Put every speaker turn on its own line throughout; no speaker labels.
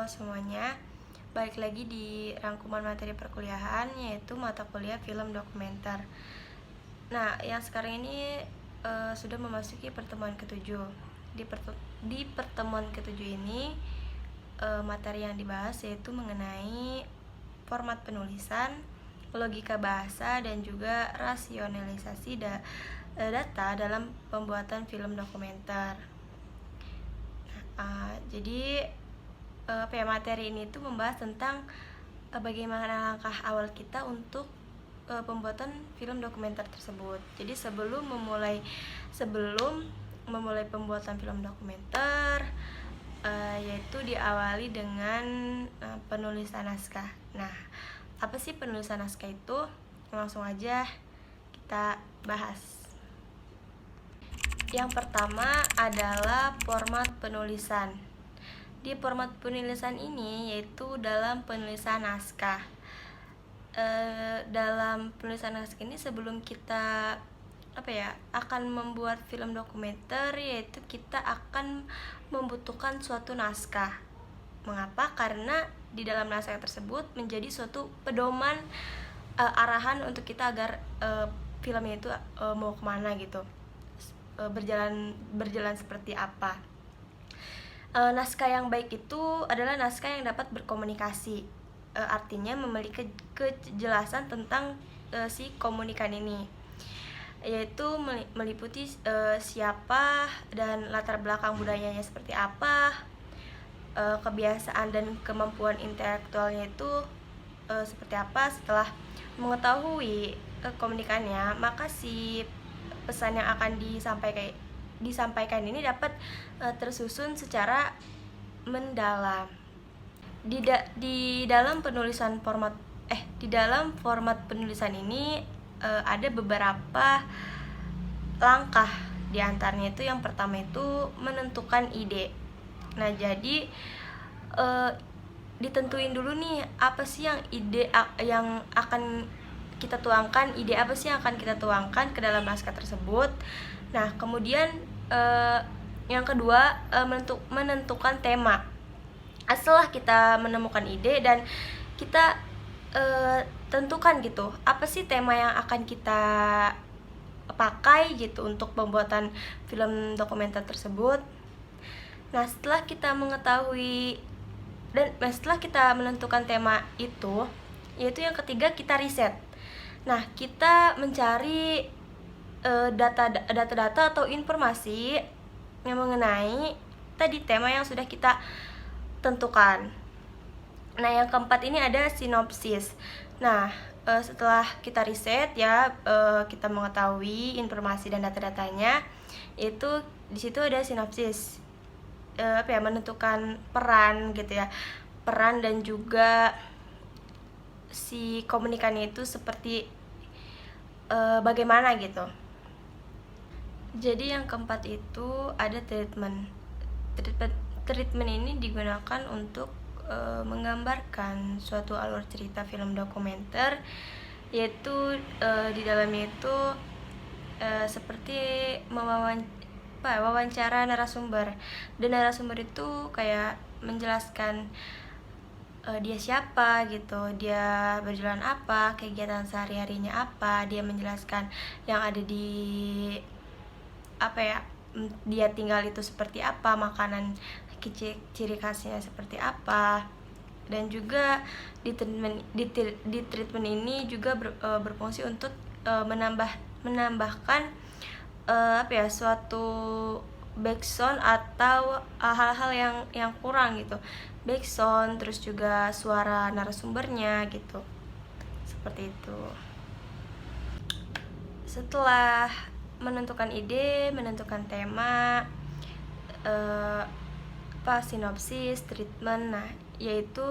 semuanya, balik lagi di rangkuman materi perkuliahan, yaitu mata kuliah film dokumenter. Nah, yang sekarang ini sudah memasuki pertemuan ketujuh. Di pertemuan ketujuh ini, materi yang dibahas yaitu mengenai format penulisan, logika bahasa, dan juga rasionalisasi data dalam pembuatan film dokumenter. Jadi materi ini tuh membahas tentang bagaimana langkah awal kita untuk pembuatan film dokumenter tersebut. Jadi sebelum memulai pembuatan film dokumenter, yaitu diawali dengan penulisan naskah. Nah, apa sih penulisan naskah itu? Langsung aja kita bahas. Yang pertama adalah format penulisan. Di format penulisan ini yaitu dalam penulisan naskah. Dalam penulisan naskah ini sebelum kita akan membuat film dokumenter, yaitu kita akan membutuhkan suatu naskah. Mengapa? Karena di dalam naskah tersebut menjadi suatu pedoman arahan untuk kita agar filmnya itu mau kemana gitu, berjalan seperti apa. Naskah yang baik itu adalah naskah yang dapat berkomunikasi, artinya memiliki kejelasan tentang si komunikan ini, yaitu meliputi siapa dan latar belakang budayanya seperti apa, kebiasaan dan kemampuan intelektualnya itu seperti apa. Setelah mengetahui komunikannya, maka si pesan yang akan disampaikan ini dapat tersusun secara mendalam. Di dalam format penulisan ini ada beberapa langkah. Di antaranya itu yang pertama itu menentukan ide. Nah, jadi ditentuin dulu nih apa sih ide yang akan kita tuangkan, ide apa sih yang akan kita tuangkan ke dalam naskah tersebut. Nah, kemudian yang kedua menentukan tema. Setelah kita menemukan ide dan kita tentukan gitu, apa sih tema yang akan kita pakai gitu untuk pembuatan film dokumenter tersebut. Nah, setelah kita mengetahui dan setelah kita menentukan tema itu, yaitu yang ketiga kita riset. Nah, kita mencari data-data atau informasi yang mengenai tadi tema yang sudah kita tentukan. Nah, yang keempat ini ada sinopsis. Nah, setelah kita riset kita mengetahui informasi dan data-datanya, itu di situ ada sinopsis. Menentukan peran gitu ya. Peran dan juga si komunikannya itu seperti bagaimana gitu. Jadi yang keempat itu ada treatment. Treatment ini digunakan untuk menggambarkan suatu alur cerita film dokumenter, yaitu di dalamnya itu seperti wawancara narasumber. Dan narasumber itu kayak menjelaskan dia siapa gitu, dia berjalan apa, kegiatan sehari-harinya apa, dia menjelaskan yang ada di dia tinggal itu seperti apa, makanan ciri khasnya seperti apa. Dan juga di treatment ini juga berfungsi untuk menambahkan suatu background atau hal-hal yang kurang gitu, background, terus juga suara narasumbernya gitu, seperti itu. Setelah menentukan ide, menentukan tema, sinopsis, treatment, nah yaitu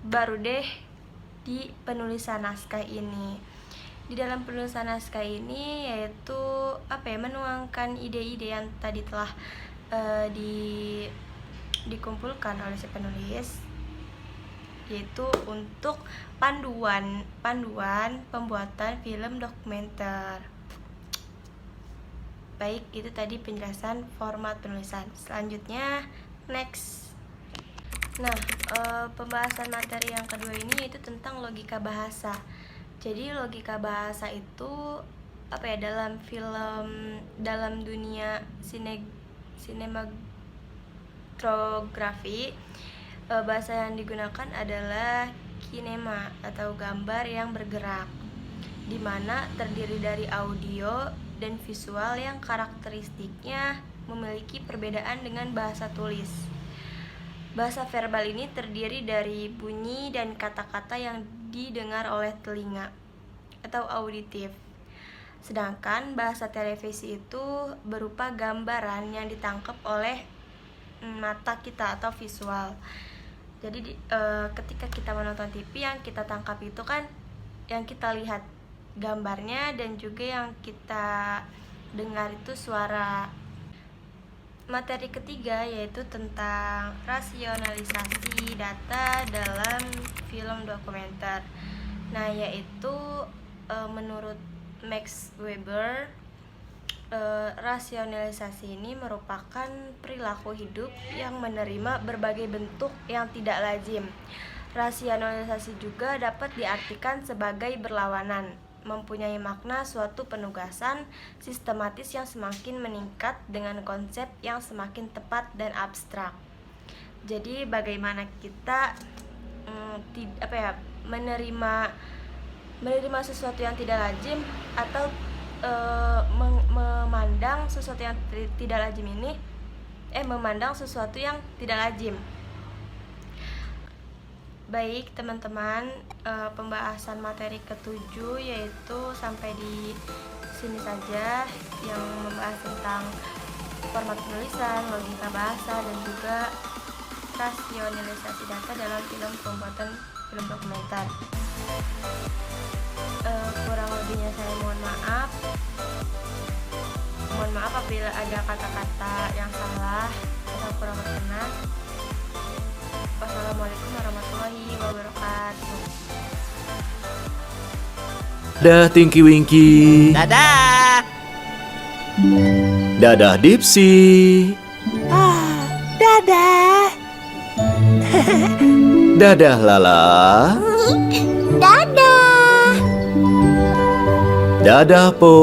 baru deh di penulisan naskah ini. Di dalam penulisan naskah ini yaitu menuangkan ide-ide yang tadi telah dikumpulkan oleh si penulis, yaitu untuk panduan pembuatan film dokumenter. Baik, itu tadi penjelasan format penulisan. Selanjutnya next. Nah, pembahasan materi yang kedua ini yaitu tentang logika bahasa. Jadi logika bahasa itu apa ya, dalam dunia sinematografi, bahasa yang digunakan adalah kinema atau gambar yang bergerak, di mana terdiri dari audio dan visual yang karakteristiknya memiliki perbedaan dengan bahasa tulis. Bahasa verbal ini terdiri dari bunyi dan kata-kata yang didengar oleh telinga atau auditif. Sedangkan bahasa televisi itu berupa gambaran yang ditangkap oleh mata kita atau visual. Jadi ketika kita menonton TV, yang kita tangkap itu kan yang kita lihat gambarnya, dan juga yang kita dengar itu suara. Materi ketiga yaitu tentang rasionalisasi data dalam film dokumenter. Nah, yaitu menurut Max Weber, rasionalisasi ini merupakan perilaku hidup yang menerima berbagai bentuk yang tidak lazim. Rasionalisasi juga dapat diartikan sebagai berlawanan, mempunyai makna suatu penugasan sistematis yang semakin meningkat dengan konsep yang semakin tepat dan abstrak. Jadi bagaimana kita menerima sesuatu yang tidak lazim, atau memandang sesuatu yang tidak lazim ini memandang sesuatu yang tidak lazim. Baik teman-teman, pembahasan materi ke-7 yaitu sampai di sini saja, yang membahas tentang format penulisan, logika bahasa, dan juga rasionalisasi data dalam pembuatan film dokumenter. Kurang lebihnya saya mohon maaf. Mohon maaf apabila ada kata-kata yang salah atau kurang berkenan. Wassalamualaikum warahmatullahi wabarakatuh.
Dadah Tinky Winky.
Dadah.
Dadah Dipsy.
Dadah.
Dadah Lala.
Dadah.
Dadah Po.